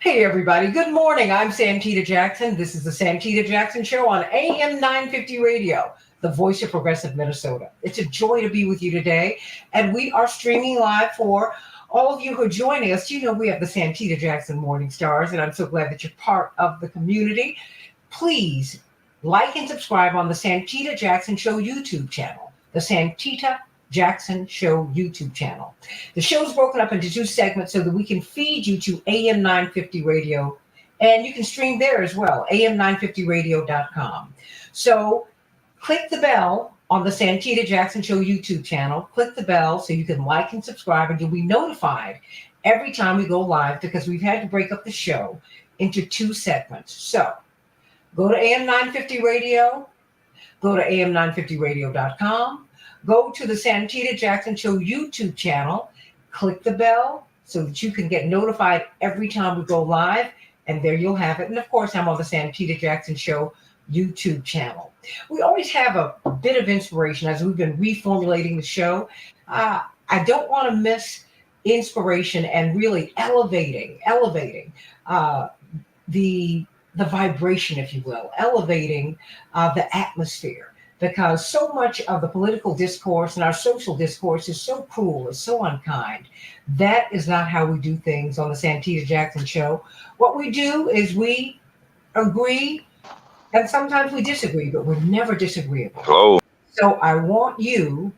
Hey, everybody. Good morning. I'm Santita Jackson. This is the Santita Jackson Show on AM 950 Radio, the voice of progressive Minnesota. It's a joy to be with you today. And we are streaming live for all of you who are joining us. You know, we have the Santita Jackson Morning Stars, and I'm so glad that you're part of the community. Please like and subscribe on the Santita Jackson Show YouTube channel, the Santita Jackson Show YouTube channel. The show's broken up into two segments so that we can feed you to AM 950 Radio, and you can stream there as well, am950radio.com. So click the bell on the Santita Jackson Show YouTube channel. Click the bell so you can like and subscribe, and you'll be notified every time we go live because we've had to break up the show into two segments. So go to AM 950 Radio, go to am950radio.com. Go to the Santita Jackson Show YouTube channel, click the bell so that you can get notified every time we go live, and there you'll have it. And of course, I'm on the Santita Jackson Show YouTube channel. We always have a bit of inspiration as we've been reformulating the show. I don't want to miss inspiration and really elevating the vibration, if you will, elevating the atmosphere. Because so much of the political discourse and our social discourse is so cruel, is so unkind. That is not how we do things on the Santita Jackson Show. What we do is we agree, and sometimes we disagree, but we're never disagreeable. Oh, So I want you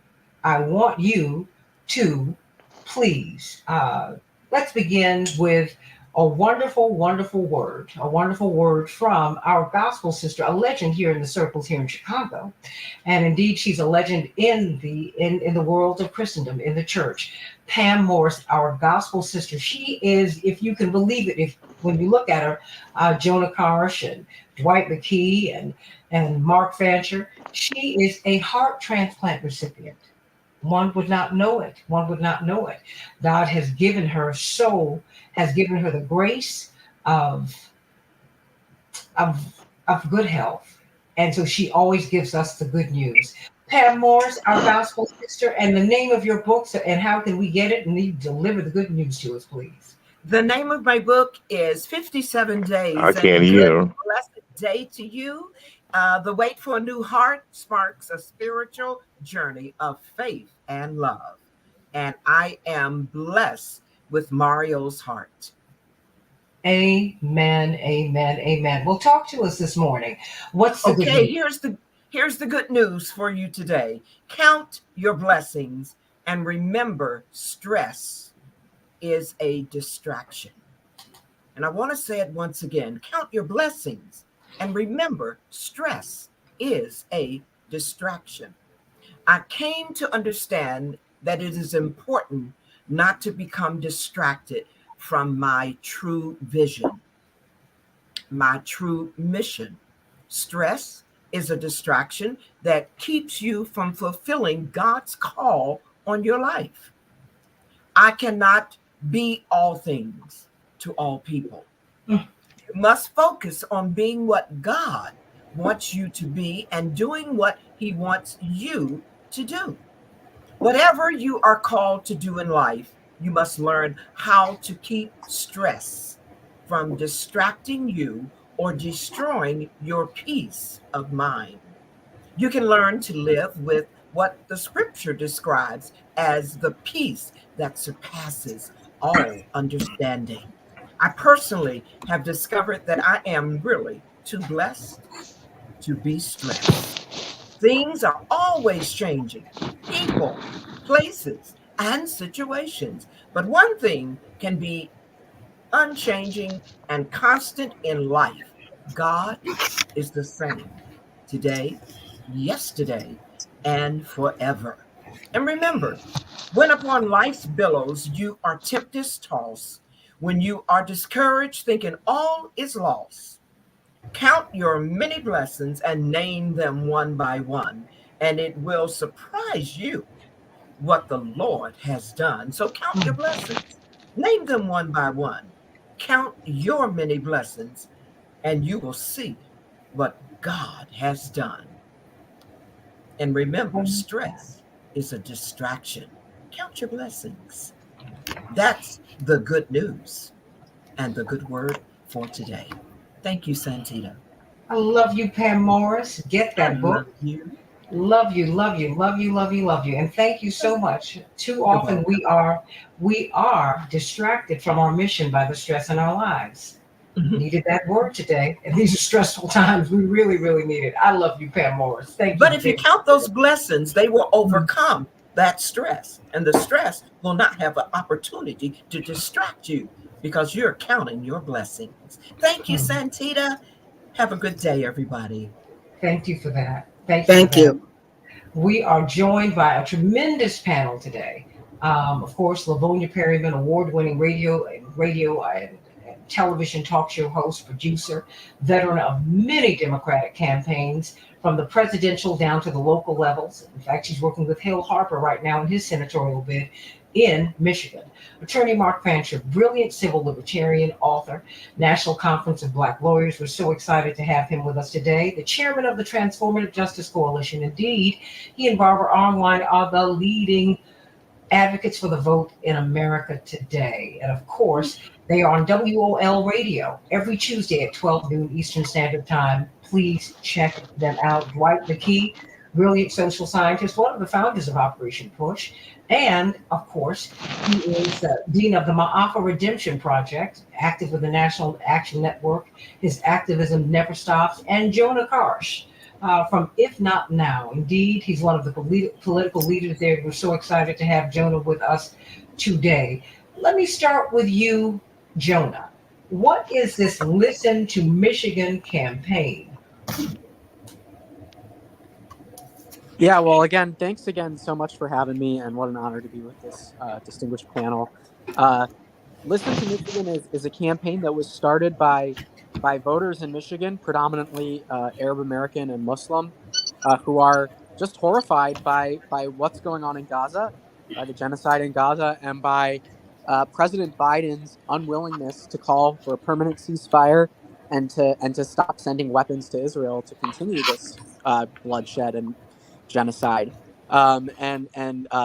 to please, let's begin with a wonderful, wonderful word from our gospel sister, a legend here in the circles here in Chicago. And indeed, she's a legend in the world of Christendom, in the church. Pam Morse, our gospel sister. She is, if you can believe it, if when you look at her, Jonah Karsh and Dwight McKee and Mark Fancher, she is a heart transplant recipient. One would not know it. One would not know it. God has given her the grace of good health. And so she always gives us the good news. Pam Morris, our gospel sister, and the name of your book, and how can we get it? And you deliver the good news to us, please. The name of my book is 57 I Days, and can't a good, hear. blessed day to you. The Wait for a New Heart sparks a spiritual journey of faith and love. And I am blessed with Mario's heart. Amen, amen, amen. Well, talk to us this morning. What's the good Okay, news? here's the good news for you today. Count your blessings and remember stress is a distraction. And I want to say it once again. Count your blessings and remember stress is a distraction. I came to understand that it is important not to become distracted from my true vision, my true mission. Stress is a distraction that keeps you from fulfilling God's call on your life. I cannot be all things to all people. Mm. You must focus on being what God wants you to be and doing what He wants you to do. Whatever you are called to do in life, you must learn how to keep stress from distracting you or destroying your peace of mind. You can learn to live with what the scripture describes as the peace that surpasses all understanding. I personally have discovered that I am really too blessed to be stressed. Things are always changing, people, places, and situations. But one thing can be unchanging and constant in life. God is the same today, yesterday, and forever. And remember, when upon life's billows you are tempest tossed, when you are discouraged, thinking all is lost, count your many blessings and name them one by one, and it will surprise you what the Lord has done. So count your blessings, name them one by one, count your many blessings, and you will see what God has done. And remember, stress is a distraction. Count your blessings. That's the good news. and the good word for today. Thank you, Santita. I love you, Pam Morris. Get I that book. love you. Love you, love you, love you, love you, love you. And thank you so much. Too You're often welcome. we are distracted from our mission by the stress in our lives. Mhm. Needed that word today. And these are stressful times. We really, really need it. I love you, Pam Morris. Thank you But if you very count those blessings, they will much. overcome that stress. And the stress will not have an opportunity to distract you because you're counting your blessings. Thank you, Mhm. Santita. Have a good day, everybody. Thank you for that. Thank you for Thank that. you. We are joined by a tremendous panel today. Of course, Lavonia Perryman, award-winning radio and television talk show host, producer, veteran of many Democratic campaigns, from the presidential down to the local levels. In fact, she's working with Hill Harper right now in his senatorial bid in Michigan. Attorney Mark Fancher, brilliant civil libertarian, author, National Conference of Black Lawyers. We're so excited to have him with us today. The chairman of the Transformative Justice Coalition. Indeed, he and Barbara Arnwine are the leading advocates for the vote in America today. And of course, they are on WOL Radio every Tuesday at 12 noon Eastern Standard Time. Please check them out. Dwight McKee, brilliant social scientist, one of the founders of Operation Push. And of course, he is Dean of the Ma'afa Redemption Project, active with the National Action Network. His activism never stops. And Jonah Karsh, from If Not Now. Indeed, he's one of the political leaders there. We're so excited to have Jonah with us today. Let me start with you, Jonah. What is this Listen to Michigan campaign? Yeah, well, again, thanks again so much for having me, and what an honor to be with this distinguished panel. Uh, Listen to Michigan is a campaign that was started by voters in Michigan, predominantly Arab American and Muslim, who are just horrified by what's going on in Gaza, by the genocide in Gaza, and by President Biden's unwillingness to call for a permanent ceasefire and to stop sending weapons to Israel to continue this bloodshed and genocide. And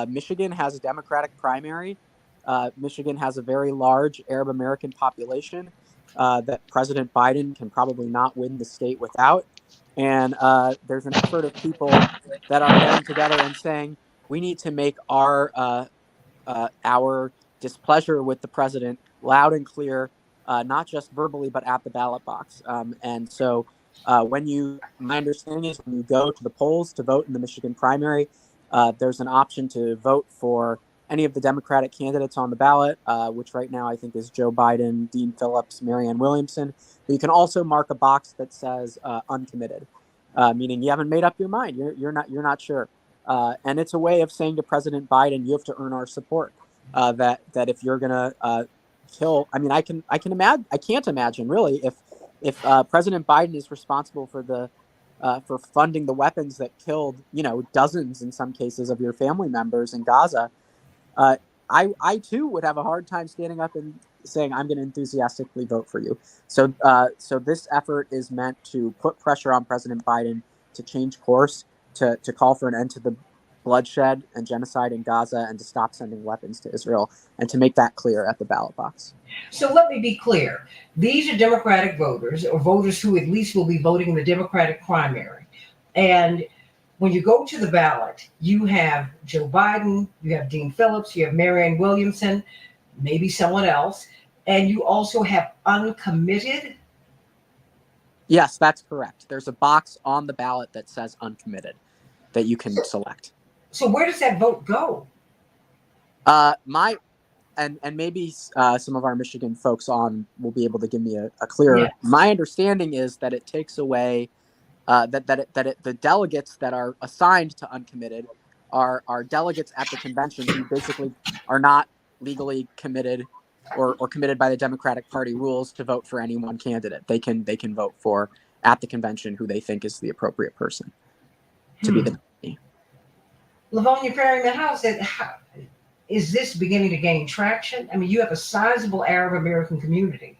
Michigan has a Democratic primary. Michigan has a very large Arab American population that President Biden can probably not win the state without. And there's an effort of people that are getting together and saying we need to make our displeasure with the president loud and clear, not just verbally but at the ballot box. My understanding is when you go to the polls to vote in the Michigan primary, there's an option to vote for any of the Democratic candidates on the ballot, which right now I think is Joe Biden, Dean Phillips, Marianne Williamson. But you can also mark a box that says uncommitted, meaning you haven't made up your mind. You're not sure. And it's a way of saying to President Biden, you have to earn our support. That if you're gonna kill, I mean, I can't imagine really if President Biden is responsible for funding the weapons that killed, dozens in some cases of your family members in Gaza. Uh, I too would have a hard time standing up and saying I'm going to enthusiastically vote for you. So this effort is meant to put pressure on President Biden to change course, to call for an end to the bloodshed and genocide in Gaza, and to stop sending weapons to Israel, and to make that clear at the ballot box. So let me be clear. These are Democratic voters, or voters who at least will be voting in the Democratic primary. And when you go to the ballot, you have Joe Biden, you have Dean Phillips, you have Marianne Williamson, maybe someone else, and you also have uncommitted. Yes, that's correct. There's a box on the ballot that says uncommitted that you can select. So where does that vote go? My and maybe some of our Michigan folks on will be able to give me a clearer. Yeah. My understanding is that it takes away the delegates that are assigned to uncommitted are delegates at the convention who basically are not legally committed or committed by the Democratic Party rules to vote for any one candidate. They can vote for at the convention who they think is the appropriate person to be the nominee. Lavonia Perryman, how is this beginning to gain traction? I mean, you have a sizable Arab American community,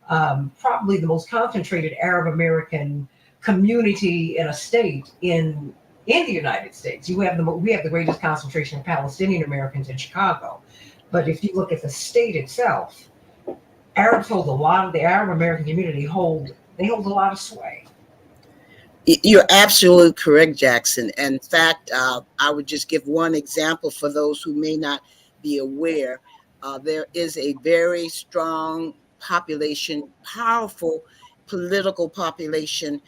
probably the most concentrated Arab American community in a state in the United States. We have the greatest concentration of Palestinian Americans in Chicago, but if you look at the state itself, Arabs hold a lot of the Arab American community hold a lot of sway. You're absolutely correct, Jackson. And in fact, I would just give one example for those who may not be aware. There is a very strong population, powerful political population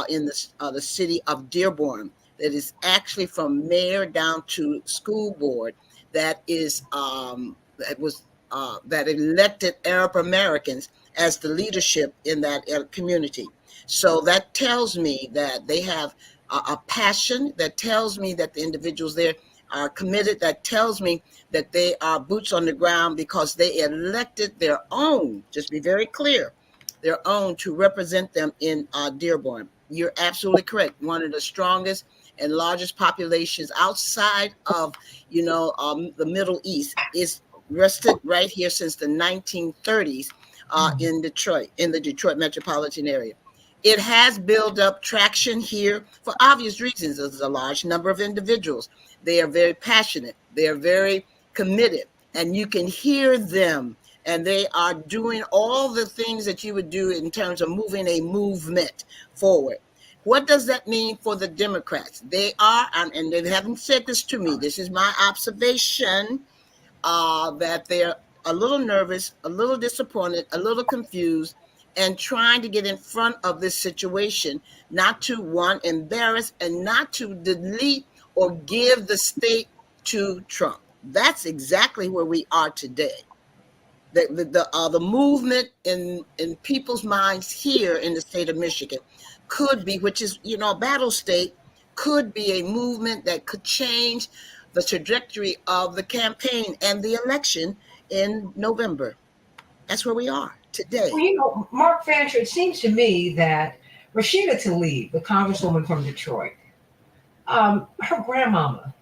in the city of Dearborn that is actually from mayor down to school board that elected Arab Americans as the leadership in that community. So that tells me that they have a passion, that tells me that the individuals there are committed, that tells me that they are boots on the ground because they elected their own, just be very clear, their own to represent them in Dearborn. You're absolutely correct. One of the strongest and largest populations outside of, the Middle East is rested right here since the 1930s in Detroit, in the Detroit metropolitan area. It has built up traction here for obvious reasons. There's a large number of individuals. They are very passionate. They are very committed, and you can hear them. And they are doing all the things that you would do in terms of moving a movement forward. What does that mean for the Democrats? They are, and they haven't said this to me, this is my observation, that they're a little nervous, a little disappointed, a little confused, and trying to get in front of this situation, not to, one, embarrass, and not to delete or give the state to Trump. That's exactly where we are today. The movement in people's minds here in the state of Michigan could be, which is, a battle state, could be a movement that could change the trajectory of the campaign and the election in November. That's where we are today. Well, Mark Fancher, it seems to me that Rashida Tlaib, the congresswoman from Detroit, her grandmama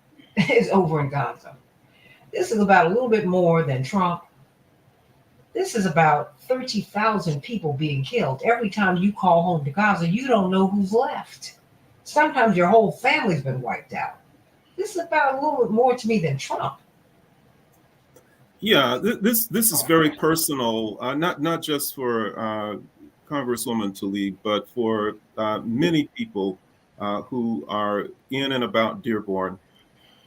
is over in Gaza. This is about a little bit more than Trump. This is about 30,000 people being killed. Every time you call home to Gaza, you don't know who's left. Sometimes your whole family's been wiped out. This is about a little bit more to me than Trump. Yeah, this is very personal, not just for Congresswoman Tlaib, but for many people who are in and about Dearborn.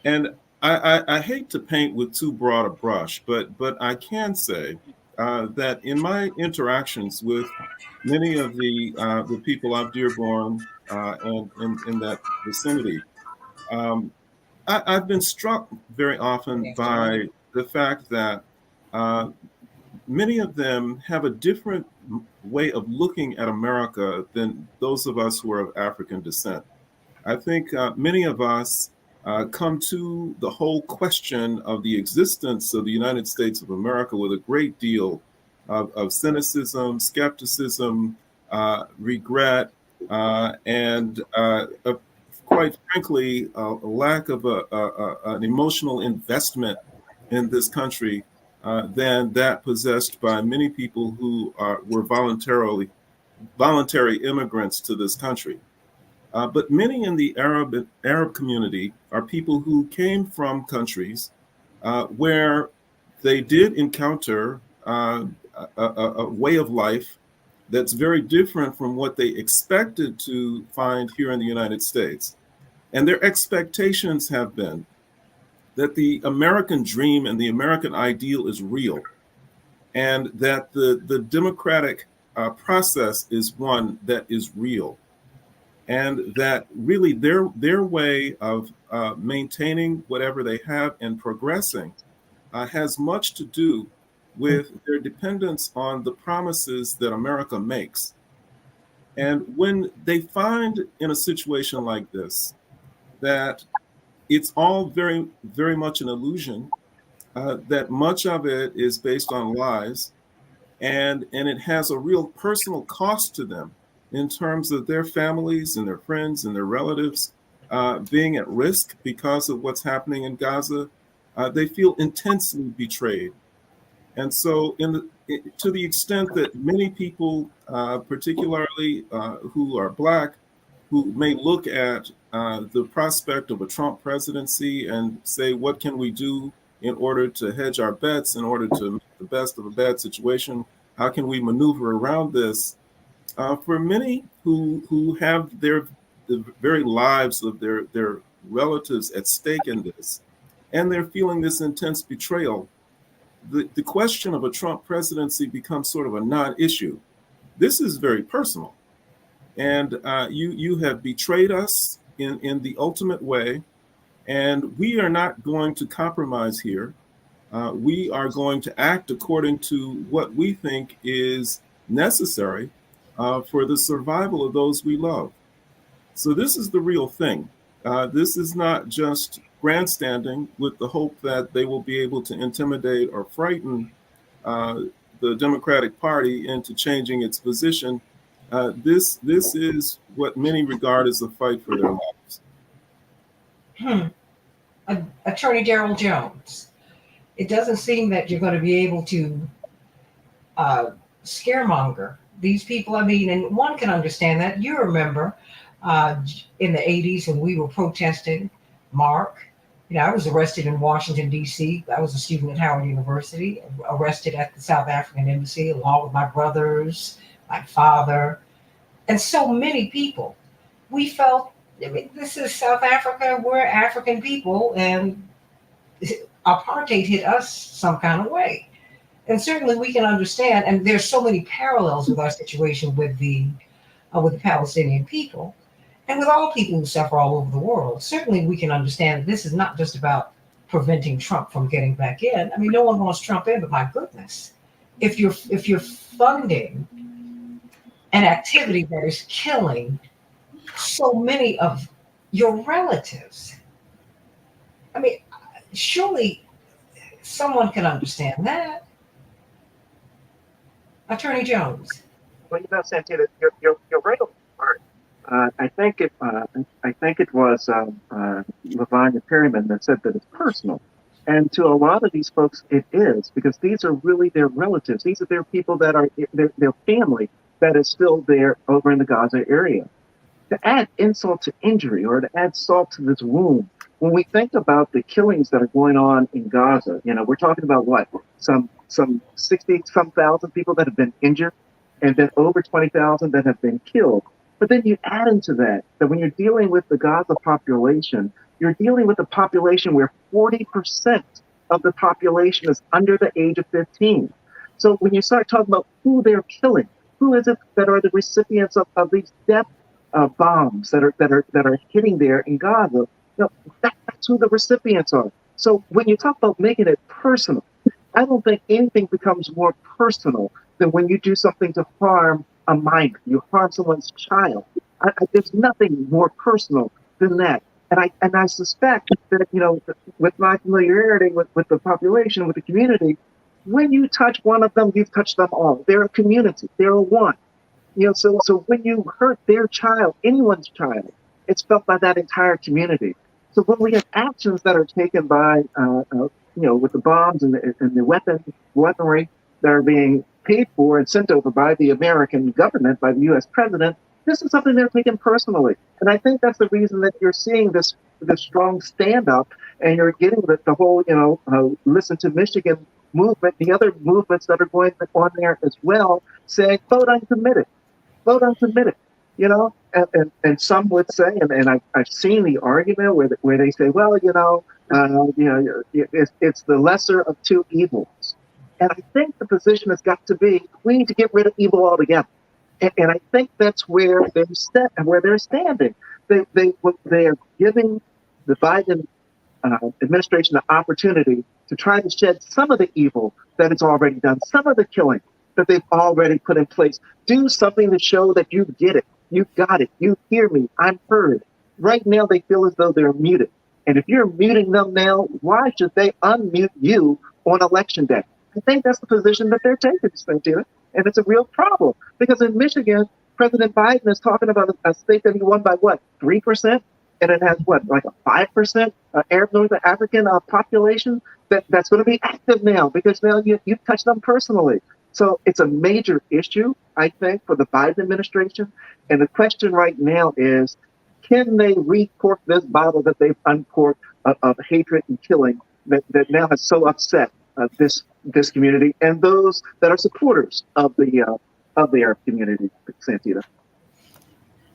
And I hate to paint with too broad a brush, but I can say that in my interactions with many of the people of Dearborn and in that vicinity, I've been struck very often by the fact that many of them have a different way of looking at America than those of us who are of African descent. I think many of us come to the whole question of the existence of the United States of America with a great deal of cynicism, skepticism, regret, and quite frankly, a lack of an emotional investment in this country than that possessed by many people who were voluntary immigrants to this country. But many in the Arab community are people who came from countries where they did encounter a way of life that's very different from what they expected to find here in the United States. And their expectations have been that the American dream and the American ideal is real, and that the democratic process is one that is real, and that really their way of maintaining whatever they have and progressing has much to do with their dependence on the promises that America makes. And when they find in a situation like this that it's all very, very much an illusion, that much of it is based on lies, and it has a real personal cost to them in terms of their families and their friends and their relatives being at risk because of what's happening in Gaza, they feel intensely betrayed. And so to the extent that many people, particularly who are Black, who may look at the prospect of a Trump presidency and say, what can we do in order to hedge our bets, in order to make the best of a bad situation? How can we maneuver around this? For many who have the very lives of their relatives at stake in this, and they're feeling this intense betrayal, the question of a Trump presidency becomes sort of a non-issue. This is very personal, and you have betrayed us in the ultimate way, and we are not going to compromise here. We are going to act according to what we think is necessary for the survival of those we love. So this is the real thing. This is not just grandstanding with the hope that they will be able to intimidate or frighten uh, the Democratic Party into changing its position. This is what many regard as a fight for their lives. Attorney Darrell Jones, it doesn't seem that you're going to be able to scaremonger these people. I mean, and one can understand that. You remember in the 80s when we were protesting, Mark. I was arrested in Washington, D.C. I was a student at Howard University, arrested at the South African Embassy along with my brothers, my father, and so many people. We felt, I mean, this is South Africa, we're African people, and apartheid hit us some kind of way. And certainly we can understand, and there's so many parallels with our situation with the Palestinian people and with all people who suffer all over the world. Certainly we can understand that this is not just about preventing Trump from getting back in. I mean, no one wants Trump in, but my goodness, if you're funding an activity that is killing so many of your relatives, I mean, surely someone can understand that. Attorney Jones. Well, Santita, you're right on the part. I think it was Levine Perryman that said that it's personal, and to a lot of these folks, it is, because these are really their relatives. These are their people that are their family that is still there over in the Gaza area. To add insult to injury, or to add salt to this wound, when we think about the killings that are going on in Gaza, we're talking about what, some 60-some thousand people that have been injured, and then over 20,000 that have been killed. But then you add into that when you're dealing with the Gaza population, you're dealing with a population where 40% of the population is under the age of 15. So when you start talking about who they're killing, who is it that are the recipients of these death bombs that are hitting there in Gaza? That's who the recipients are. So when you talk about making it personal, I don't think anything becomes more personal than when you do something to harm a minor. You harm someone's child. There's nothing more personal than that. And I suspect that, with my familiarity with the population, with the community, when you touch one of them, you've touched them all. They're a community. They're a one. So when you hurt their child, anyone's child, it's felt by that entire community. So when we have actions that are taken by, with the bombs and the weaponry that are being paid for and sent over by the American government, by the U.S. president, this is something they're taking personally. And I think that's the reason that you're seeing this strong stand up, and you're getting the whole, Listen to Michigan movement, the other movements that are going on there as well, saying, vote uncommitted, vote uncommitted. And some would say, and I've seen the argument where they say, well, it's the lesser of two evils. And I think the position has got to be, we need to get rid of evil altogether. And I think that's where they're standing. They are giving the Biden administration the opportunity to try to shed some of the evil that it's already done, some of the killing that they've already put in place. Do something to show that you get it. You got it. You hear me. I'm heard. Right now, they feel as though they're muted. And if you're muting them now, why should they unmute you on election day? I think that's the position that they're taking, Santita. And it's a real problem. Because in Michigan, President Biden is talking about a state that he won by what, 3%? And it has what, like a 5% Arab North African population that's going to be active now, because now you've touched them personally. So it's a major issue, I think, for the Biden administration. And the question right now is, can they re-cork this bottle that they've uncorked of hatred and killing that now has so upset this community and those that are supporters of the Arab community. Santita.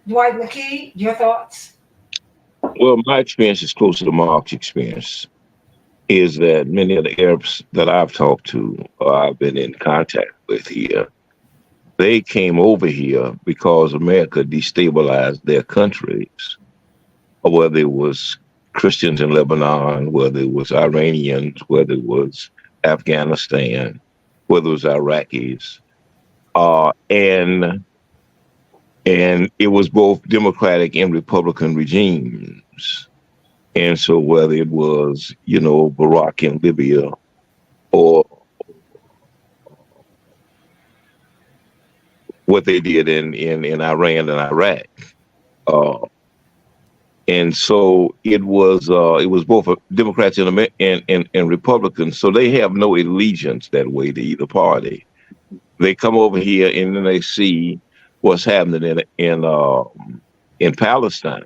Dwight McKee, your thoughts? Well, my experience is close to Mark's experience. Is that many of the Arabs that I've talked to, or I've been in contact with here, they came over here because America destabilized their countries, or whether it was Christians in Lebanon, whether it was Iranians, whether it was Afghanistan, whether it was Iraqis, and it was both Democratic and Republican regimes. And so whether it was, Barack in Libya or what they did in Iran and Iraq. And so it was both Democrats and Republicans. So they have no allegiance that way to either party. They come over here and then they see what's happening in Palestine.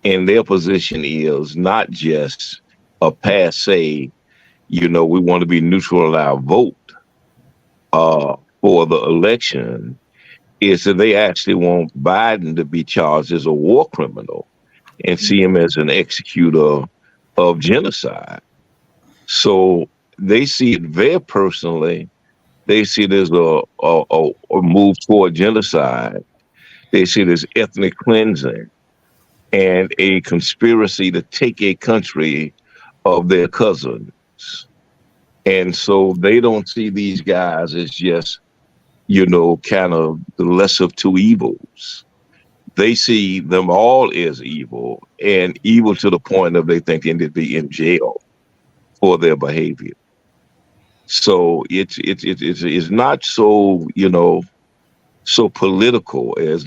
And their position is not just a passe, we want to be neutral in our vote for the election. Is that they actually want Biden to be charged as a war criminal and see him as an executor of genocide. So they see it very personally. They see it as a move toward genocide. They see it as ethnic cleansing and a conspiracy to take a country of their cousins. And so they don't see these guys as just, kind of the lesser of two evils. They see them all as evil, and evil to the point of they think they need to be in jail for their behavior. So it's not so, so political as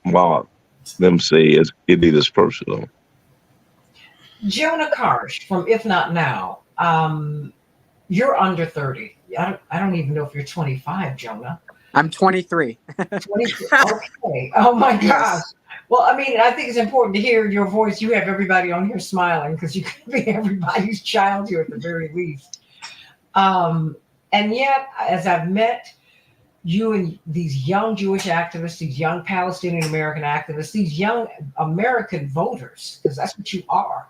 Mark them say as it is personal. Jonah Karsh from If Not Now. You're under 30. I don't even know if you're 25, Jonah. I'm 23. 23. Okay. Oh my gosh. Well, I mean, I think it's important to hear your voice. You have everybody on here smiling because you could be everybody's child here at the very least. And yet, as I've met you and these young Jewish activists, these young Palestinian American activists, these young American voters, because that's what you are,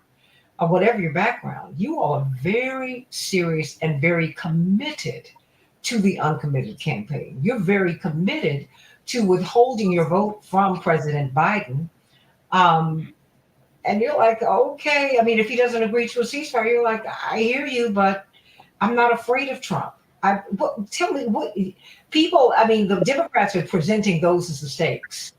whatever your background, you all are very serious and very committed to the Uncommitted campaign. You're very committed to withholding your vote from President Biden. And you're like, okay, I mean, if he doesn't agree to a ceasefire, you're like, I hear you, but I'm not afraid of Trump. Tell me what people, I mean, the Democrats are presenting those as the stakes,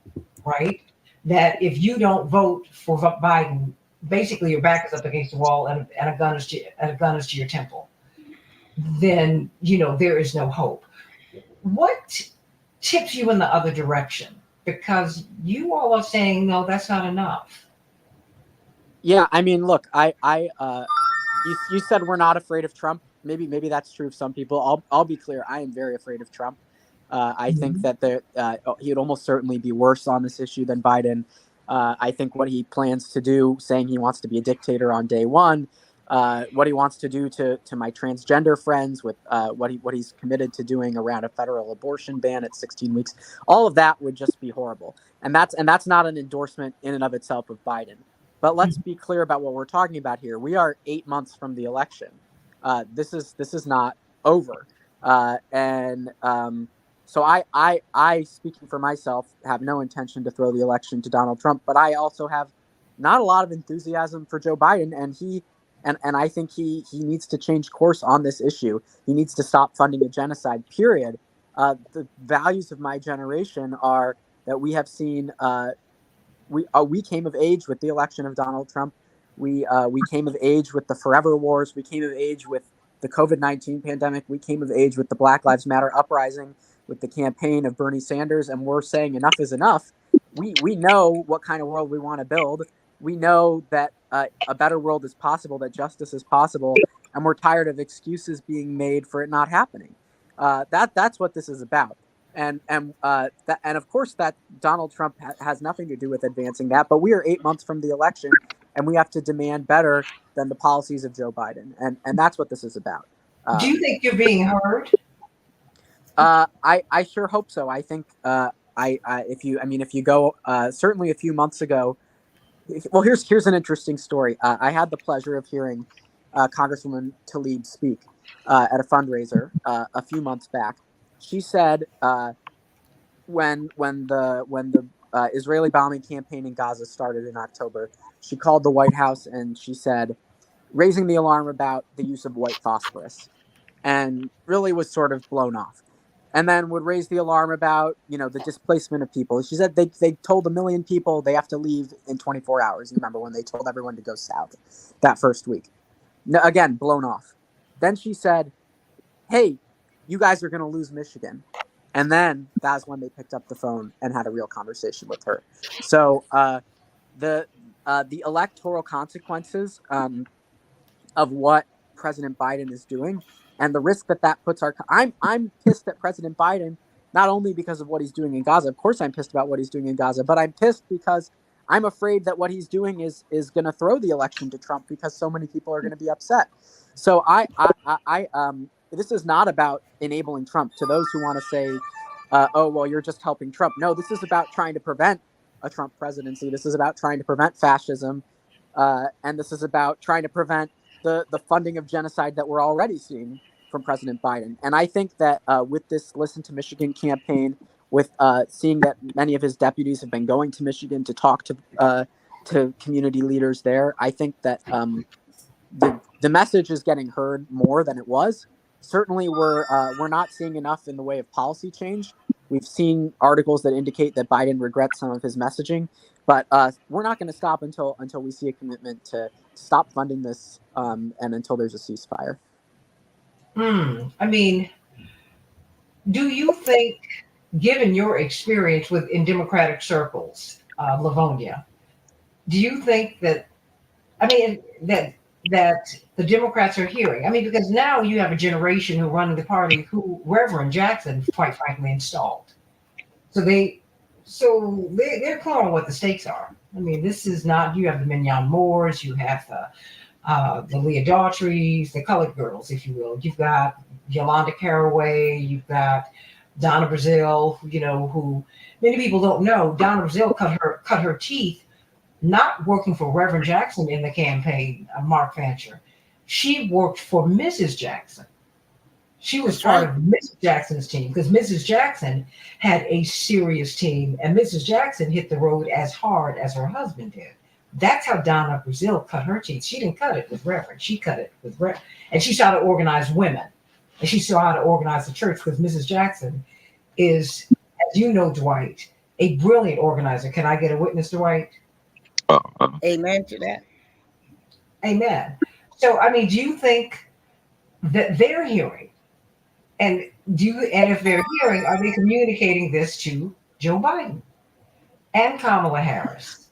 right? That if you don't vote for Biden, basically your back is up against the wall and a gun is to your temple. Then, there is no hope. What tips you in the other direction? Because you all are saying, no, that's not enough. Yeah, I mean, look, you said we're not afraid of Trump. Maybe that's true of some people. I'll be clear. I am very afraid of Trump. I think that he would almost certainly be worse on this issue than Biden. I think what he plans to do, saying he wants to be a dictator on day one, what he wants to do to my transgender friends with what he's committed to doing around a federal abortion ban at 16 weeks, all of that would just be horrible. And that's not an endorsement in and of itself of Biden. But let's be clear about what we're talking about here. We are 8 months from the election. This is not over. So I, speaking for myself, have no intention to throw the election to Donald Trump, but I also have not a lot of enthusiasm for Joe Biden, and I think he needs to change course on this issue. He needs to stop funding a genocide, period. The values of my generation are that we have seen, we came of age with the election of Donald Trump. We came of age with the Forever Wars. We came of age with the COVID-19 pandemic. We came of age with the Black Lives Matter uprising, with the campaign of Bernie Sanders, and we're saying enough is enough. We know what kind of world we want to build. We know that a better world is possible, that justice is possible, and we're tired of excuses being made for it not happening. That's what this is about. And of course that Donald Trump has nothing to do with advancing that. But we are 8 months from the election, and we have to demand better than the policies of Joe Biden, and that's what this is about. Do you think you're being heard? I sure hope so. I think if you go certainly a few months ago. Well, here's an interesting story. I had the pleasure of hearing Congresswoman Tlaib speak at a fundraiser a few months back. She said when the Israeli bombing campaign in Gaza started in October, she called the White House and she said, raising the alarm about the use of white phosphorus, and really was sort of blown off. And then would raise the alarm about, the displacement of people. She said they told 1 million people they have to leave in 24 hours. You remember when they told everyone to go south that first week? No, again, blown off. Then she said, hey, you guys are going to lose Michigan. And then that's when they picked up the phone and had a real conversation with her. So the electoral consequences of what President Biden is doing and the risk that puts I'm pissed at President Biden, not only because of what he's doing in Gaza. Of course I'm pissed about what he's doing in Gaza, but I'm pissed because I'm afraid that what he's doing is going to throw the election to Trump because so many people are going to be upset. So this is not about enabling Trump. To those who want to say, oh, well, you're just helping Trump. No, this is about trying to prevent a Trump presidency. This is about trying to prevent fascism. And this is about trying to prevent the funding of genocide that we're already seeing from President Biden. And I think that with this Listen to Michigan campaign, with seeing that many of his deputies have been going to Michigan to talk to community leaders there, I think that the message is getting heard more than it was. Certainly, we're not seeing enough in the way of policy change. We've seen articles that indicate that Biden regrets some of his messaging, but we're not going to stop until we see a commitment to stop funding this and until there's a ceasefire. I mean, do you think, given your experience in Democratic circles, Livonia, do you think that the Democrats are hearing? I mean, because now you have a generation who running the party who Reverend Jackson, quite frankly, installed. So they're clear on what the stakes are. I mean, this is not, you have the Mignon Moores, you have the Leah Daughtries, the colored girls, if you will. You've got Yolanda Caraway, you've got Donna Brazile, who many people don't know. Donna Brazile cut her teeth not working for Reverend Jackson in the campaign, Mark Fancher. She worked for Mrs. Jackson. She was part of Mrs. Jackson's team because Mrs. Jackson had a serious team, and Mrs. Jackson hit the road as hard as her husband did. That's how Donna Brazile cut her teeth. She didn't cut it with Reverend. She cut it with Reverend. And she saw how to organize women. And she saw how to organize the church because Mrs. Jackson is, as you know, Dwight, a brilliant organizer. Can I get a witness, Dwight? Amen to that. Amen. So, I mean, do you think that they're hearing? And if they're hearing, are they communicating this to Joe Biden and Kamala Harris?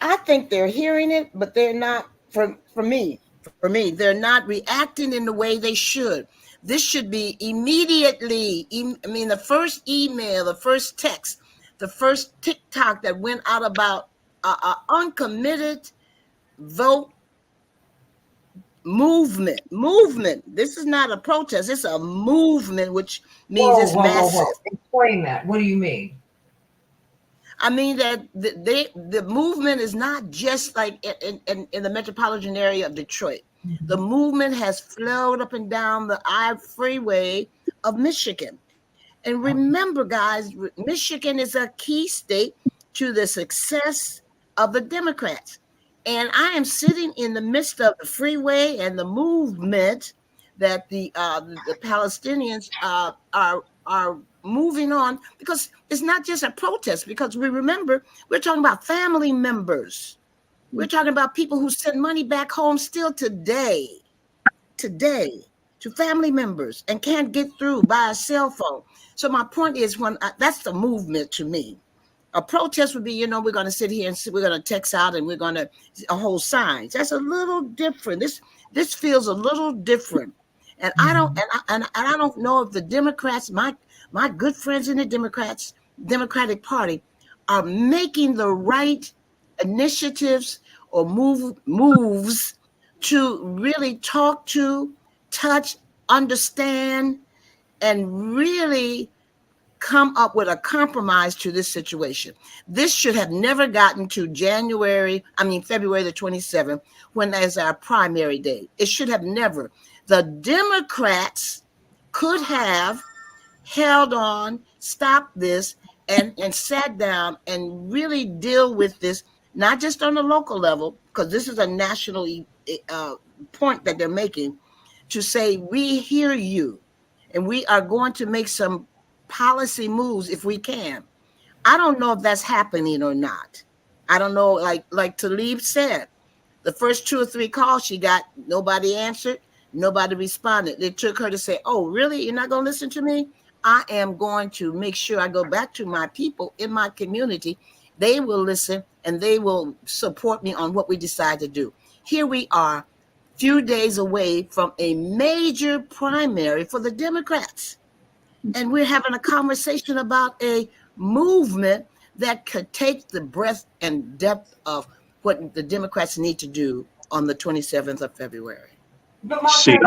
I think they're hearing it, but they're not, for me, they're not reacting in the way they should. This should be immediately, the first email, the first text, the first TikTok that went out about uncommitted vote movement. This is not a protest. It's a movement, which means it's massive. Explain that. What do you mean? I mean that the movement is not just like in the metropolitan area of Detroit. Mm-hmm. The movement has flowed up and down the I-freeway of Michigan. And remember, guys, Michigan is a key state to the success of the Democrats. And I am sitting in the midst of the freeway and the movement that the Palestinians are moving on, because it's not just a protest, because we remember we're talking about family members. We're talking about people who send money back home still today to family members and can't get through by a cell phone. So my point is, that's the movement to me. A protest would be, we're going to sit here and we're going to text out and we're going to hold signs. That's a little different. This feels a little different. And I don't know if the Democrats, my good friends in the Democratic Party, are making the right initiatives or moves to really talk to, touch, understand, and really come up with a compromise to this situation. This should have never gotten to February the 27th, when is our primary day. It should have never. The Democrats could have held on, stopped this, and sat down and really deal with this, not just on the local level, because this is a national point that they're making, to say, we hear you, and we are going to make some policy moves if we can. I don't know if that's happening or not. I don't know, like Talib said, the first 2 or 3 calls she got, nobody answered, nobody responded. It took her to say, oh, really? You're not going to listen to me? I am going to make sure I go back to my people in my community. They will listen and they will support me on what we decide to do. Here we are, few days away from a major primary for the Democrats. And we're having a conversation about a movement that could take the breadth and depth of what the Democrats need to do on the 27th of February. See,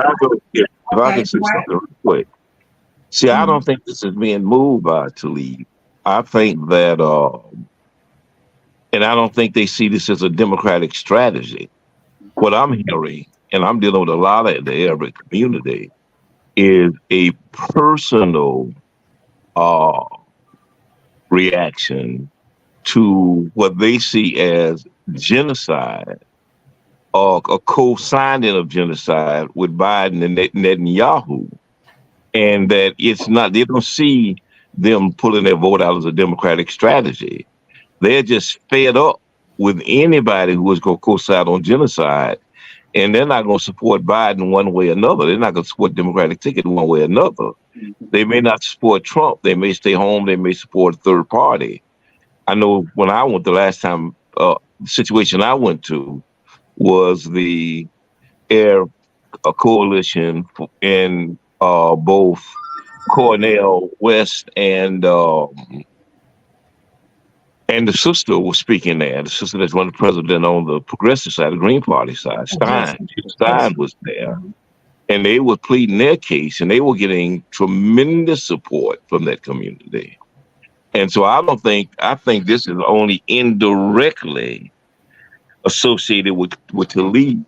if I can say something real quick. See, I don't think this is being moved by Talib. I think that, and I don't think they see this as a Democratic strategy. What I'm hearing, and I'm dealing with a lot of the Arab community, is a personal reaction to what they see as genocide, or a co-signing of genocide with Biden and Netanyahu. And that it's not, they don't see them pulling their vote out as a Democratic strategy. They're just fed up with anybody who is going to co-sign on genocide. And they're not going to support Biden one way or another. They're not going to support Democratic ticket one way or another. They may not support Trump. They may stay home. They may support a third party. I know when I went the last time, the situation I went to was the Arab coalition in both Cornell West and the sister was speaking there. The sister that's running president on the progressive side, the Green Party side, Stein was there. And they were pleading their case, and they were getting tremendous support from that community. And so I think this is only indirectly associated with Talib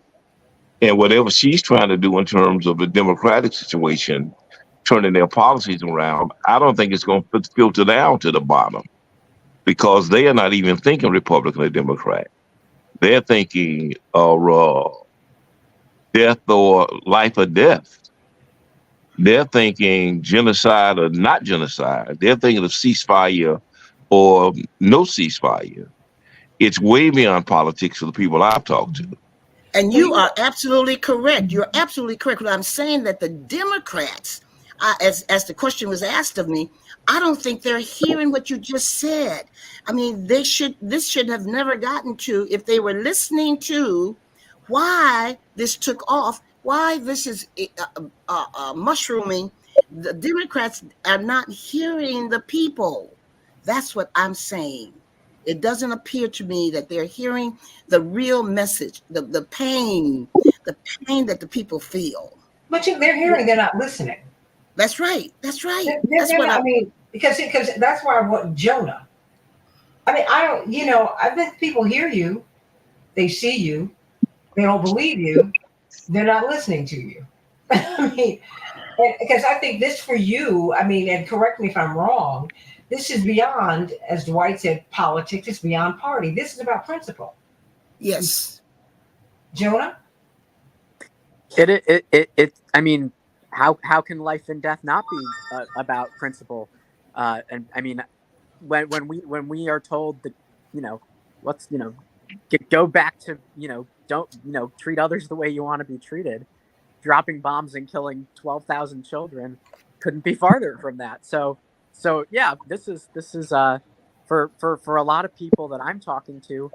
and whatever she's trying to do in terms of the Democratic situation, turning their policies around. I don't think it's going to filter down to the bottom, because they are not even thinking Republican or Democrat. They're thinking death or life or death. They're thinking genocide or not genocide. They're thinking of ceasefire or no ceasefire. It's way beyond politics for the people I've talked to. And you are absolutely correct. You're absolutely correct. What I'm saying, that the Democrats, as the question was asked of me, I don't think they're hearing what you just said. I mean, this should have never gotten to, if they were listening to why this took off, why this is mushrooming. The Democrats are not hearing the people. That's what I'm saying. It doesn't appear to me that they're hearing the real message, the pain that the people feel. But they're hearing, they're not listening. That's right. That's right. That's what I mean, because that's why I want Jonah. I mean, I think people hear you, they see you, they don't believe you, they're not listening to you. I mean, because I think this for you, I mean, and correct me if I'm wrong, this is beyond, as Dwight said, politics. It's beyond party. This is about principle. Yes. Jonah? I mean, how can life and death not be about principle? And I mean, when we are told that, let's, go back to, don't, treat others the way you want to be treated, dropping bombs and killing 12,000 children couldn't be farther from that. So yeah, this is for a lot of people that I'm talking to,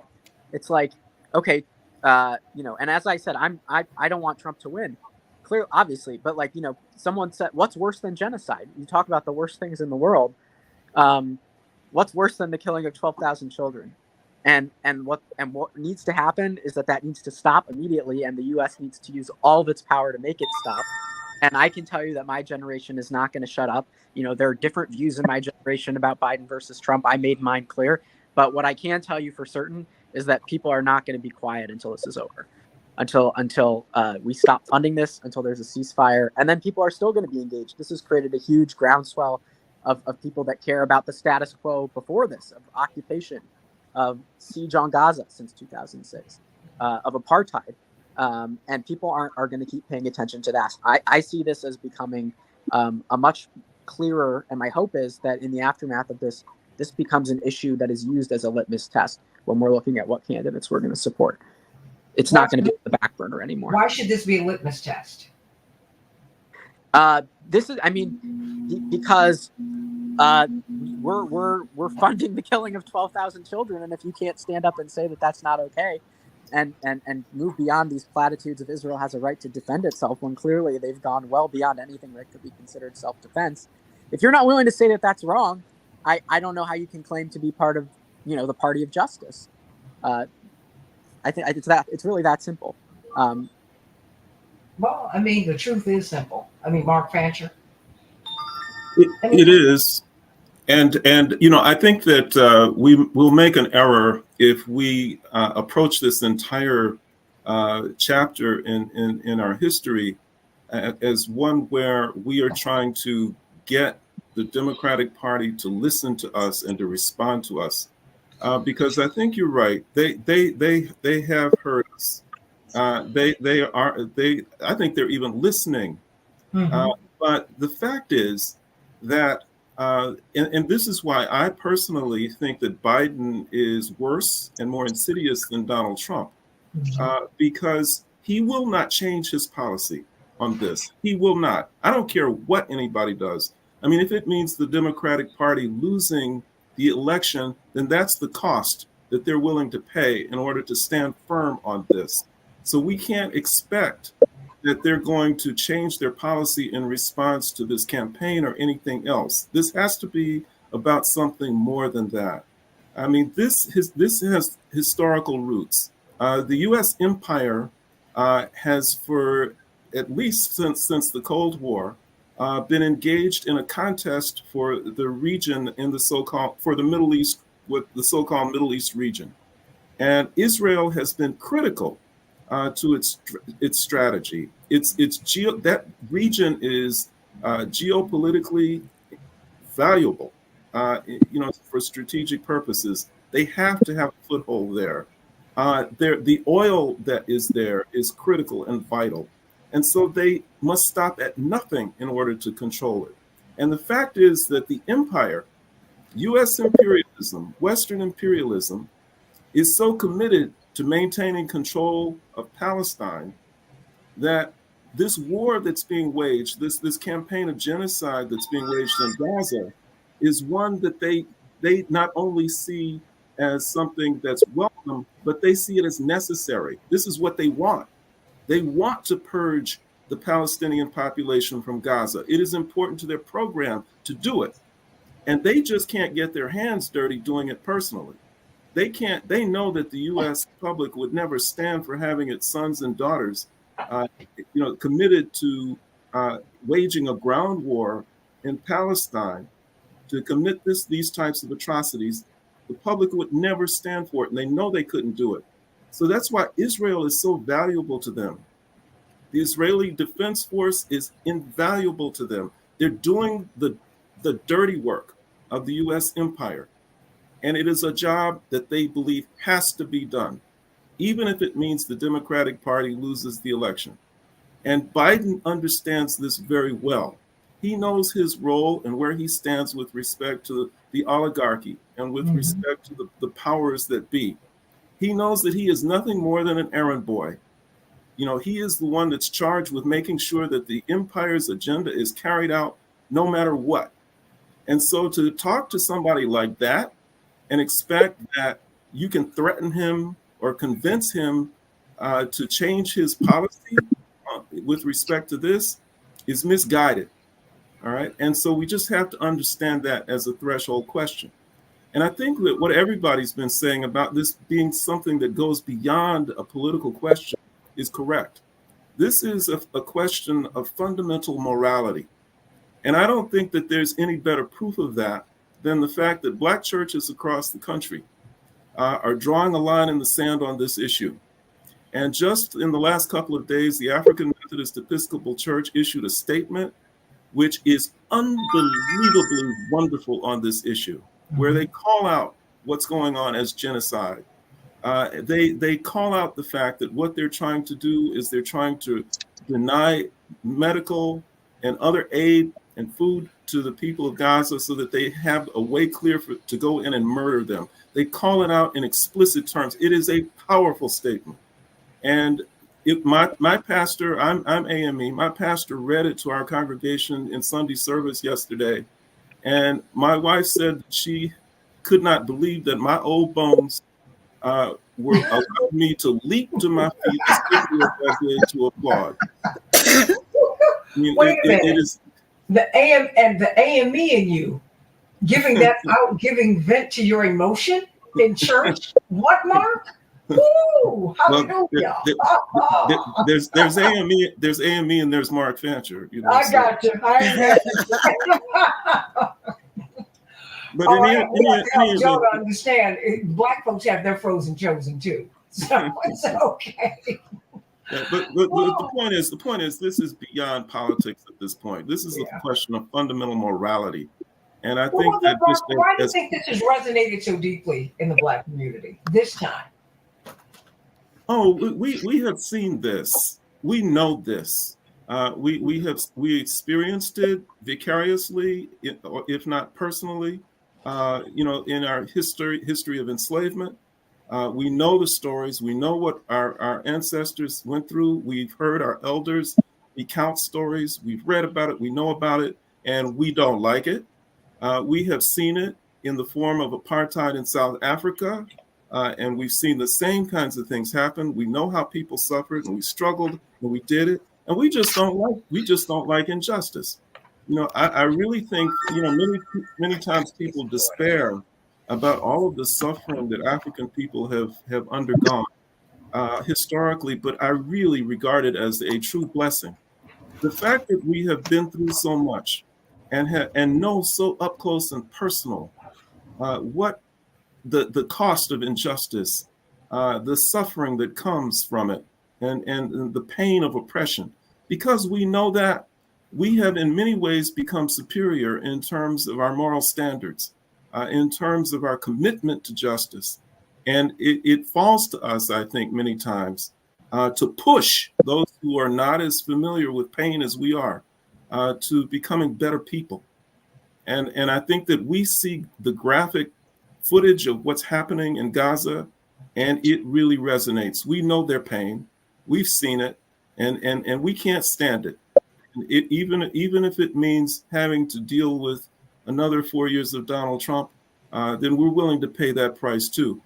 it's like, okay, and as I said, I don't want Trump to win, clear, obviously, but like, someone said, what's worse than genocide? You talk about the worst things in the world. What's worse than the killing of 12,000 children? What needs to happen is that needs to stop immediately, and the U.S. needs to use all of its power to make it stop. And I can tell you that my generation is not going to shut up. There are different views in my generation about Biden versus Trump. I made mine clear. But what I can tell you for certain is that people are not going to be quiet until this is over, until we stop funding this, until there's a ceasefire. And then people are still going to be engaged. This has created a huge groundswell of people that care about the status quo before this, of occupation, of siege on Gaza since 2006, of apartheid. And people are going to keep paying attention to that. I see this as becoming a much clearer, and my hope is that in the aftermath of this becomes an issue that is used as a litmus test when we're looking at what candidates we're going to support. It's not going to be the back burner anymore. Why should this be a litmus test? Because we're funding the killing of 12,000 children, and if you can't stand up and say that that's not okay, and move beyond these platitudes of Israel has a right to defend itself, when clearly they've gone well beyond anything that could be considered self-defense. If you're not willing to say that that's wrong, I don't know how you can claim to be part of the party of justice. I think it's really that simple. Well, the truth is simple. Mark Fancher. It is. And I think that we will make an error if we approach this entire chapter in our history as one where we are trying to get the Democratic Party to listen to us and to respond to us, because I think you're right. They have heard us. I think they're even listening. Mm-hmm. But the fact is that, and this is why I personally think that Biden is worse and more insidious than Donald Trump, because he will not change his policy on this. He will not. I don't care what anybody does. If it means the Democratic Party losing the election, then that's the cost that they're willing to pay in order to stand firm on this. So we can't expect that they're going to change their policy in response to this campaign or anything else. This has to be about something more than that. This has historical roots. The U.S. empire has, for at least since the Cold War, been engaged in a contest for the region in for the Middle East, with the so-called Middle East region, and Israel has been critical to its strategy. That region is geopolitically valuable, for strategic purposes. They have to have a foothold there. The oil that is there is critical and vital. And so they must stop at nothing in order to control it. And the fact is that the empire, U.S. imperialism, Western imperialism, is so committed to maintaining control of Palestine that this war that's being waged, this campaign of genocide that's being waged in Gaza, is one that they not only see as something that's welcome, but they see it as necessary. This is what they want. They want to purge the Palestinian population from Gaza. It is important to their program to do it. And they just can't get their hands dirty doing it personally. They know that the U.S. public would never stand for having its sons and daughters, committed to waging a ground war in Palestine to commit these types of atrocities. The public would never stand for it, and they know they couldn't do it. So that's why Israel is so valuable to them. The Israeli Defense Force is invaluable to them. They're doing the dirty work of the U.S. empire. And it is a job that they believe has to be done, even if it means the Democratic Party loses the election. And Biden understands this very well. He knows his role and where he stands with respect to the oligarchy and with respect to the powers that be. He knows that he is nothing more than an errand boy. He is the one that's charged with making sure that the empire's agenda is carried out no matter what. And so to talk to somebody like that and expect that you can threaten him or convince him to change his policy with respect to this is misguided. All right. And so we just have to understand that as a threshold question. And I think that what everybody's been saying about this being something that goes beyond a political question is correct. This is a question of fundamental morality. And I don't think that there's any better proof of that than the fact that Black churches across the country are drawing a line in the sand on this issue. And just in the last couple of days, the African Methodist Episcopal Church issued a statement which is unbelievably wonderful on this issue, where they call out what's going on as genocide. They call out the fact that what they're trying to do is they're trying to deny medical and other aid and food to the people of Gaza so that they have a way clear to go in and murder them. They call it out in explicit terms. It is a powerful statement. And my pastor, I'm AME, my pastor read it to our congregation in Sunday service yesterday. And my wife said she could not believe that my old bones were allowing me to leap to my feet as quickly as I did to applaud. I mean, Wait a minute. It is the AME in you giving that out, giving vent to your emotion in church. What, Mark? Woo! Hallelujah! There's AME, and there's Mark Fancher. You know, I got you. But Joe to understand, Black folks have their frozen chosen too, so it's okay. Yeah, but the point is, this is beyond politics at this point. This is a question of fundamental morality, and I think that why do you think this has resonated so deeply in the Black community this time? Oh, we have seen this. We know this. We experienced it vicariously, if not personally. In our history of enslavement. We know the stories. We know what our ancestors went through. We've heard our elders recount stories. We've read about it. We know about it, and we don't like it. We have seen it in the form of apartheid in South Africa, and we've seen the same kinds of things happen. We know how people suffered, and we struggled, and we did it, and we just don't like injustice. I really think, many times people despair about all of the suffering that African people have undergone historically, but I really regard it as a true blessing. The fact that we have been through so much and know so up close and personal what the cost of injustice, the suffering that comes from it, and the pain of oppression, because we know that we have in many ways become superior in terms of our moral standards, in terms of our commitment to justice. And it falls to us, I think, many times to push those who are not as familiar with pain as we are to becoming better people. And I think that we see the graphic footage of what's happening in Gaza, and it really resonates. We know their pain. We've seen it, and we can't stand it. Even if it means having to deal with another 4 years of Donald Trump, then we're willing to pay that price too.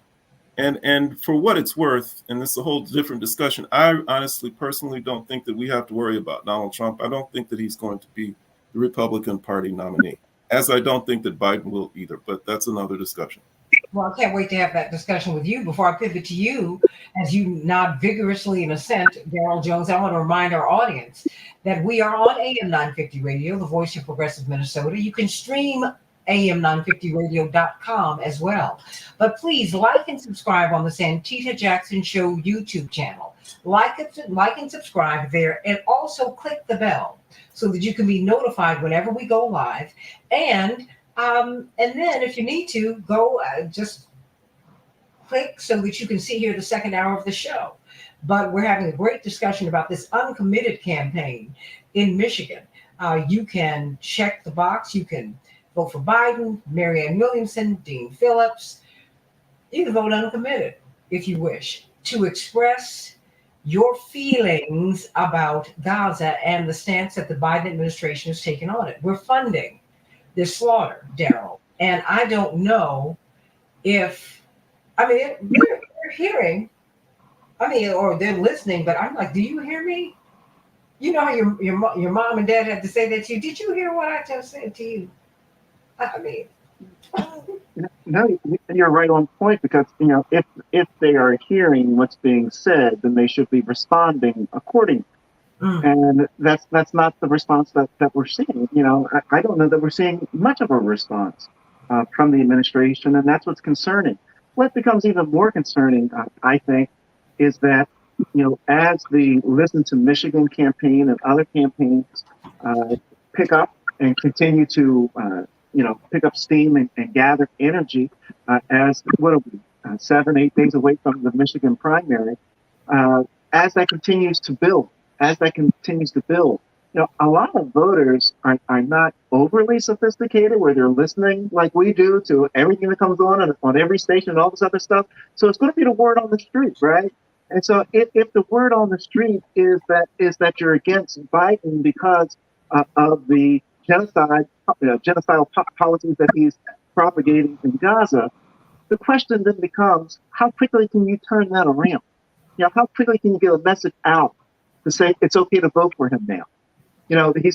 And for what it's worth, and this is a whole different discussion, I honestly, personally don't think that we have to worry about Donald Trump. I don't think that he's going to be the Republican Party nominee, as I don't think that Biden will either, but that's another discussion. Well, I can't wait to have that discussion with you. Before I pivot to you, as you nod vigorously in assent, Daryl Jones, I want to remind our audience that we are on AM 950 Radio, the voice of progressive Minnesota. You can stream am950radio.com as well. But please like and subscribe on the Santita Jackson Show YouTube channel. Like and subscribe there, and also click the bell so that you can be notified whenever we go live. And then if you need to, go just click so that you can see here the second hour of the show. But we're having a great discussion about this Uncommitted campaign in Michigan. You can check the box. You can vote for Biden, Marianne Williamson, Dean Phillips. You can vote uncommitted if you wish to express your feelings about Gaza and the stance that the Biden administration has taken on it. We're funding this slaughter, Daryl. And I don't know if, they're hearing, or they're listening, but I'm like, do you hear me? You know how your mom and dad had to say that to you. Did you hear what I just said to you? No, you're right on point because if they are hearing what's being said, then they should be responding accordingly. Mm. And that's not the response that we're seeing. I don't know that we're seeing much of a response from the administration, and that's what's concerning. What becomes even more concerning, I think, is that as the Listen to Michigan campaign and other campaigns uh, pick up and continue to pick up steam and gather energy, as what are we 7, 8 days away from the Michigan primary, uh, as that continues to build as that continues to build. A lot of voters are not overly sophisticated where they're listening like we do to everything that comes on every station and all this other stuff. So it's going to be the word on the street, right? And so if the word on the street is that you're against Biden because of the genocidal policies that he's propagating in Gaza, the question then becomes, how quickly can you turn that around? How quickly can you get a message out to say it's okay to vote for him now?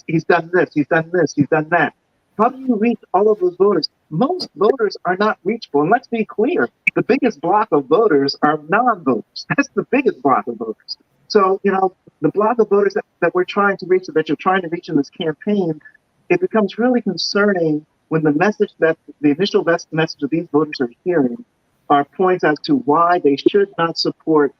He's done this, he's done this, he's done that. How do you reach all of those voters? Most voters are not reachable. And let's be clear, the biggest block of voters are non-voters. That's the biggest block of voters. So, the block of voters that we're trying to reach, that you're trying to reach in this campaign, it becomes really concerning when the initial message of these voters are hearing are points as to why they should not support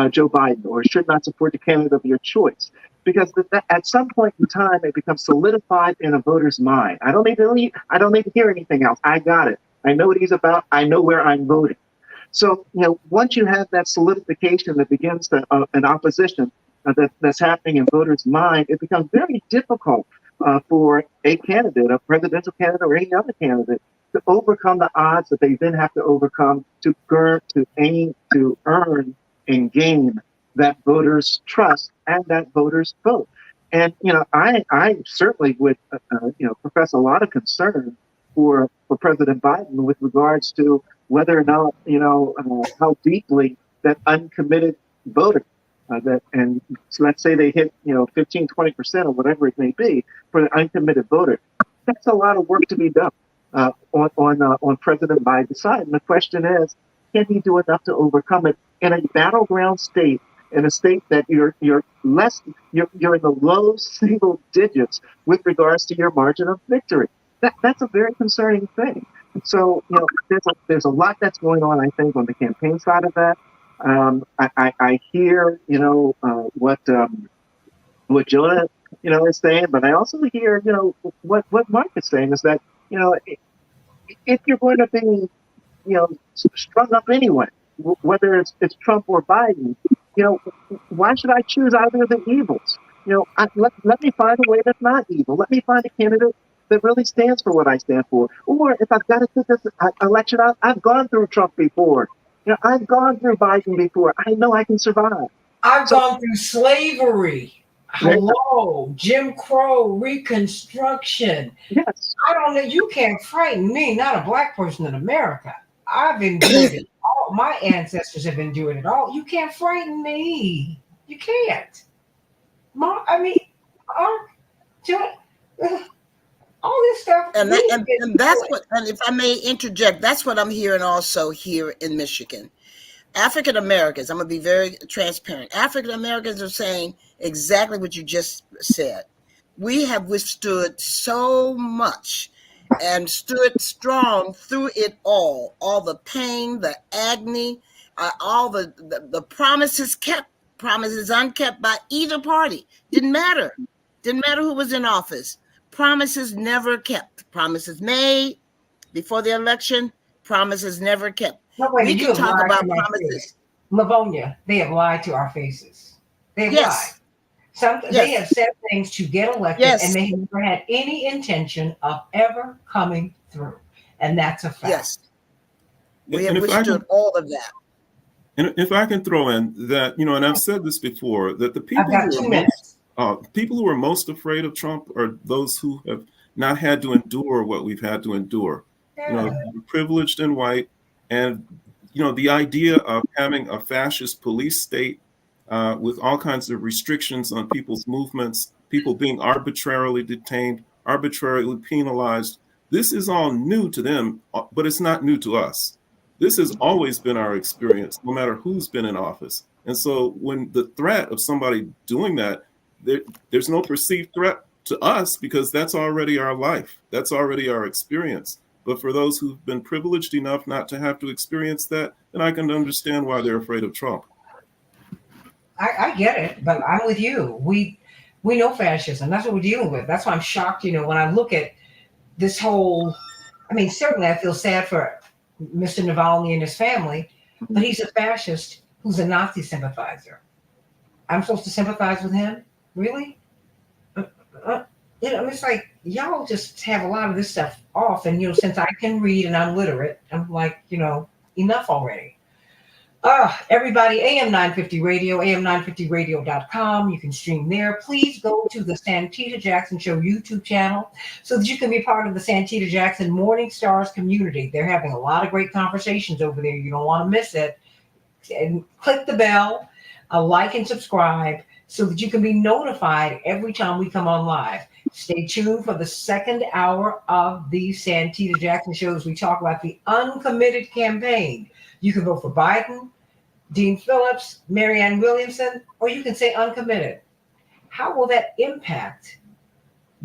Joe Biden or should not support the candidate of your choice. Because at some point in time, it becomes solidified in a voter's mind. I don't need to hear anything else. I got it. I know what he's about. I know where I'm voting. So, once you have that solidification that begins an opposition that's happening in voters' mind, it becomes very difficult for a candidate, a presidential candidate or any other candidate, to overcome the odds that they then have to overcome to aim to earn and gain that voters' trust and that voters' vote. And I certainly would profess a lot of concern for President Biden with regards to whether or not how deeply that uncommitted voter and so let's say they hit 15-20% or whatever it may be for the uncommitted voter. That's a lot of work to be done on President Biden's side. And the question is, can he do enough to overcome it in a battleground state, in a state that you're in the low single digits with regards to your margin of victory? That's a very concerning thing. So there's a lot that's going on, I think, on the campaign side of that. I hear what Jonah is saying, but I also hear what Mark is saying is that if you're going to be strung up anyway, whether it's Trump or Biden, why should I choose either of the evils? Let me find a way that's not evil. Let me find a candidate that really stands for what I stand for. Or if I've got to take this election out, I've gone through Trump before. I've gone through Biden before. I know I can survive. I've gone through slavery. Hello, Jim Crow, Reconstruction. Yes. I don't know. You can't frighten me, not a black person in America. I've endured it all. My ancestors have endured it all. You can't frighten me. You can't. I mean, all this stuff. And that's what, and if I may interject, that's what I'm hearing also here in Michigan. African Americans, I'm going to be very transparent. African Americans are saying exactly what you just said. We have withstood so much and stood strong through it all the pain, the agony, all the promises kept, promises unkept by either party. Didn't matter who was in office. Promises never kept. Promises made before the election, promises never kept. We can talk about promises. Livonia, they have lied to our faces. They have lied. They have said things to get elected, and they have never had any intention of ever coming through. And that's a fact. Yes. We have withstood all of that. And if I can throw in that, and I've said this before, that the people who are most afraid of Trump are those who have not had to endure what we've had to endure. Privileged and white, and the idea of having a fascist police state with all kinds of restrictions on people's movements, people being arbitrarily detained, arbitrarily penalized, This is all new to them, but it's not new to us. This has always been our experience, no matter who's been in office. And so when the threat of somebody doing that, there's no perceived threat to us because that's already our life. That's already our experience. But for those who've been privileged enough not to have to experience that, then I can understand why they're afraid of Trump. I get it, but I'm with you. We know fascism. That's what we're dealing with. That's why I'm shocked, when I look at this whole, I mean, certainly I feel sad for Mr. Navalny and his family, but he's a fascist who's a Nazi sympathizer. I'm supposed to sympathize with him? Really? It's like y'all just have a lot of this stuff off. And, since I can read and I'm literate, I'm like, enough already. Everybody, AM 950 Radio, am950radio.com. You can stream there. Please go to the Santita Jackson Show YouTube channel so that you can be part of the Santita Jackson Morning Stars community. They're having a lot of great conversations over there. You don't want to miss it. And click the bell, like and subscribe so that you can be notified every time we come on live. Stay tuned for the second hour of the Santita Jackson Show as we talk about the Uncommitted campaign. You can vote for Biden, Dean Phillips, Marianne Williamson, or you can say uncommitted. How will that impact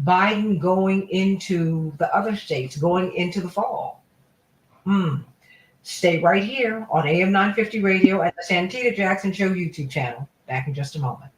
Biden going into the other states, going into the fall? Stay right here on AM 950 Radio at the Santita Jackson Show YouTube channel. Back in just a moment.